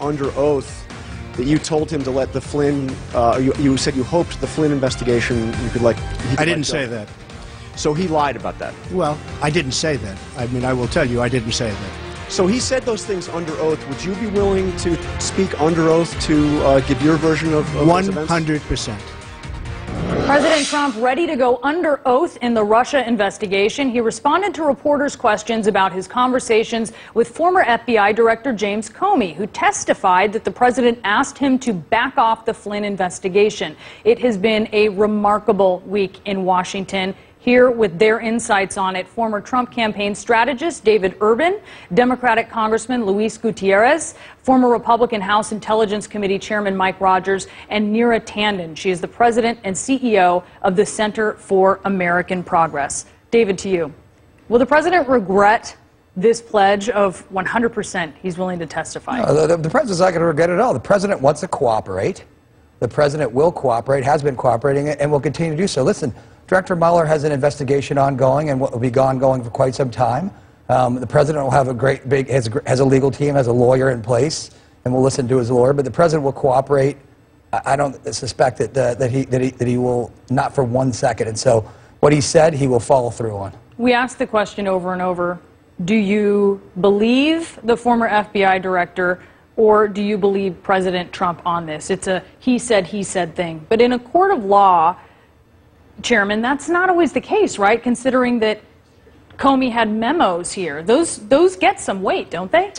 under oath that you told him to let the Flynn, you said you hoped the Flynn investigation, you could like... I didn't say that. So he lied about that? Well, I didn't say that. I mean, I will tell you, I didn't say that. So he said those things under oath. Would you be willing to speak under oath to give your version of those events? 100%. President Trump ready to go under oath in the Russia investigation. He responded to reporters' questions about his conversations with former FBI Director James Comey, who testified that the president asked him to back off the Flynn investigation. It has been a remarkable week in Washington. Here with their insights on it, former Trump campaign strategist David Urban, Democratic Congressman Luis Gutierrez, former Republican House Intelligence Committee Chairman Mike Rogers, and Neera Tanden. She is the president and CEO of the Center for American Progress. David, to you. Will the president regret this pledge of 100% he's willing to testify? No, the president's not going to regret it at all. The president wants to cooperate. The president will cooperate, has been cooperating, and will continue to do so. Listen, Director Mueller has an investigation ongoing and will be ongoing for quite some time. The president will have a great big, has a legal team, has a lawyer in place, and will listen to his lawyer. But the president will cooperate. I don't suspect that he will, not for 1 second. And so what he said, he will follow through on. We asked the question over and over. Do you believe the former FBI director, or do you believe President Trump on this? It's a he said thing. But in a court of law, Chairman, that's not always the case, right? Considering that Comey had memos here. Those get some weight, don't they?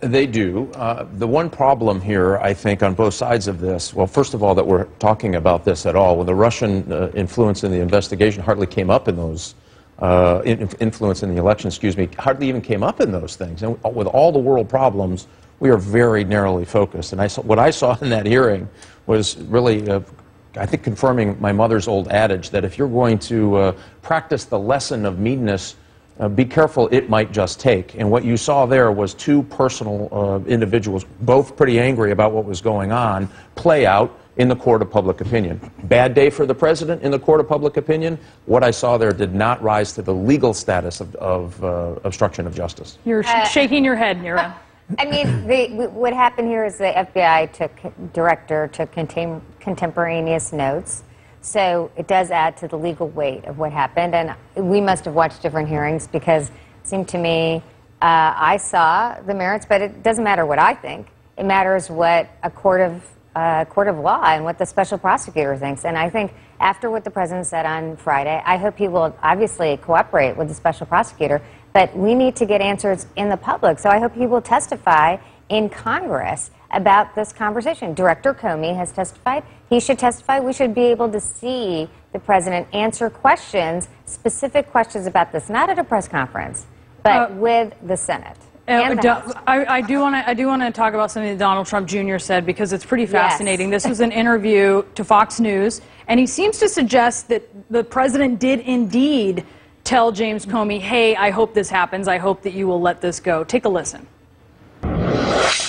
They do. The one problem here, I think, on both sides of this, well, first of all, that we're talking about this at all. When the Russian influence in the investigation hardly came up in those, influence in the election, excuse me, hardly even came up in those things. And with all the world problems, we are very narrowly focused. And what I saw in that hearing was really I think confirming my mother's old adage that if you're going to practice the lesson of meanness, be careful, it might just take. And what you saw there was two personal individuals, both pretty angry about what was going on, play out in the court of public opinion. Bad day for the president in the court of public opinion. What I saw there did not rise to the legal status of obstruction of justice. You're shaking your head, Neera. I mean, what happened here is the FBI director took contemporaneous notes, so it does add to the legal weight of what happened. And we must have watched different hearings because it seemed to me I saw the merits, but it doesn't matter what I think. It matters what a court of law and what the special prosecutor thinks. And I think after what the president said on Friday, I hope he will obviously cooperate with the special prosecutor. But we need to get answers in the public. So I hope he will testify in Congress about this conversation. Director Comey has testified. He should testify. We should be able to see the president answer questions, specific questions about this, not at a press conference, but with the Senate. I do want to talk about something that Donald Trump Jr. said because it's pretty fascinating. Yes. This was an interview to Fox News, and he seems to suggest that the president did indeed tell James Comey, hey, I hope this happens. I hope that you will let this go. Take a listen.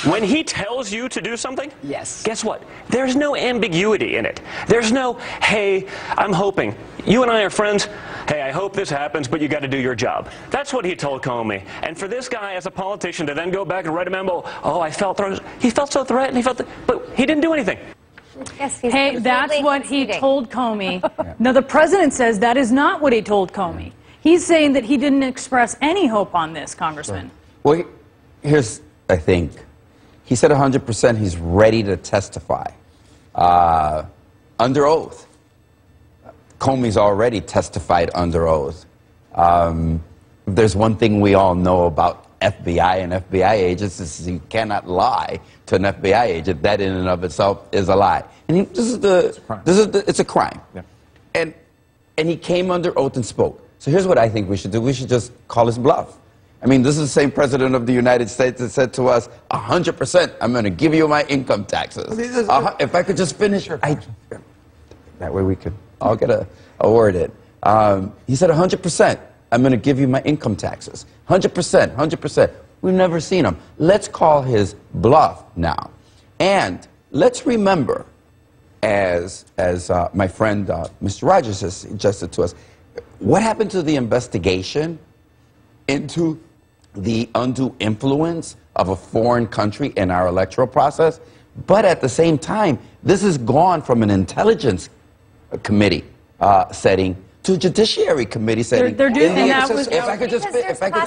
When he tells you to do something, yes, guess what? There's no ambiguity in it. There's no, hey, I'm hoping. You and I are friends. Hey, I hope this happens, but you got to do your job. That's what he told Comey. And for this guy, as a politician, to then go back and write a memo, oh, he felt so threatened, but he didn't do anything. Yes, hey, that's what he told Comey. Now, the president says that is not what he told Comey. He's saying that he didn't express any hope on this, Congressman. Well, here's, I think, he said 100% he's ready to testify under oath. Comey's already testified under oath. There's one thing we all know about FBI and FBI agents is you cannot lie to an FBI agent. That in and of itself is a lie. And it's a crime. Yeah. And he came under oath and spoke. So here's what I think we should do. We should just call his bluff. I mean, this is the same president of the United States that said to us, 100%, I'm going to give you my income taxes. If I could just finish, that way we could all get a word in. He said 100%, I'm going to give you my income taxes. 100%, 100%. We've never seen him. Let's call his bluff now. And let's remember, as my friend Mr. Rogers has suggested to us, what happened to the investigation into the undue influence of a foreign country in our electoral process. But at the same time, this has gone from an intelligence committee setting to a judiciary committee setting. They're doing that with. If I could just finish. If I could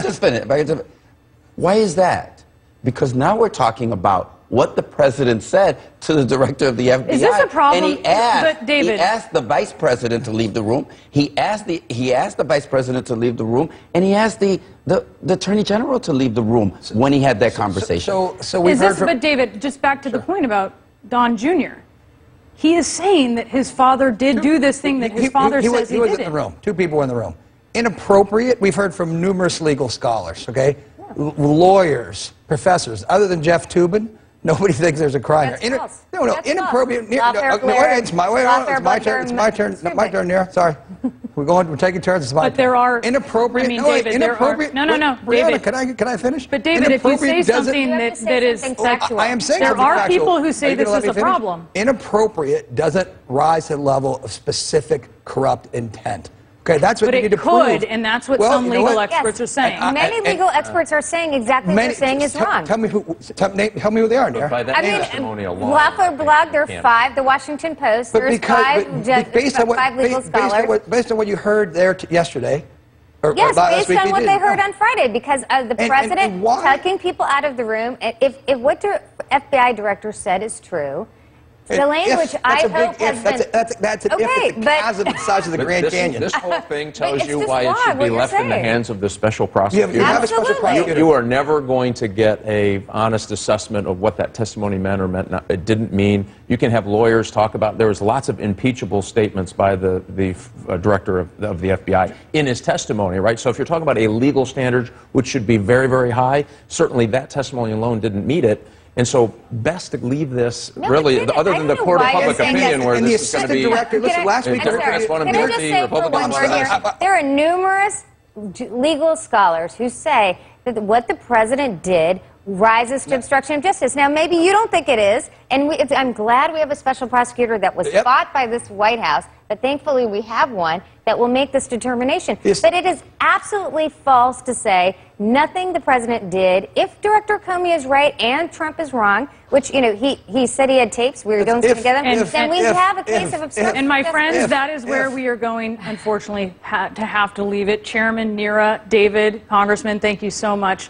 just finish. Why is that? Because now we're talking about what the president said to the director of the FBI. Is this a problem? And he asked, but David, he asked the vice president to leave the room. He asked the vice president to leave the room, and he asked the attorney general to leave the room when he had that conversation. So we've heard from. But David, just back to the point about Don Jr. He is saying that his father did do this thing that his father says he did. He was in the room. Two people were in the room. Inappropriate. We've heard from numerous legal scholars. Okay, lawyers, professors. Other than Jeff Toobin, nobody thinks there's a crime here. No, inappropriate. It's my turn. It's my turn. My turn, Nira. Sorry. We're taking turns. It's my turn. But there are inappropriate. I mean, David, inappropriate. No, Brianna, David. can I finish? But David, if you say something that is factual, I am saying there something are factual. people who say this is a problem. Inappropriate doesn't rise to the level of specific corrupt intent. Okay, that's what you need to prove. But it could, and that's what some legal experts are saying. Many legal experts are saying exactly what you're saying is wrong. Tell me who they are, Nir. By that testimony alone, Laffer blog, there are 5. The Washington Post, there's 5 legal scholars. Based on what you heard there yesterday. Yes, based on what they heard on Friday, because the president tucking people out of the room. If what the FBI director said is true, the language I hope has been. That's an if the chasm the size of the Grand Canyon. This whole thing tells you why it should be left in the hands of the special prosecutor. You have a special prosecutor. You are never going to get an honest assessment of what that testimony meant or meant not. It didn't mean. You can have lawyers talk about. There was lots of impeachable statements by the director of the FBI in his testimony, right? So if you're talking about a legal standard, which should be very, very high, certainly that testimony alone didn't meet it. And so, best to leave this really, other than the court of public opinion, where this is going to be. Last week, Democrats want to beat the Republicans. There are numerous legal scholars who say that what the president did rises to obstruction of justice. Now, maybe you don't think it is, and I'm glad we have a special prosecutor that was fought by this White House, but thankfully we have one that will make this determination. But it is absolutely false to say nothing the president did. If Director Comey is right and Trump is wrong, which, you know, he said he had tapes, we were doing some together, then we have a case of obstruction. And my friends, that is where we are going, unfortunately, to have to leave it. Chairman, Nira, David, Congressman, thank you so much.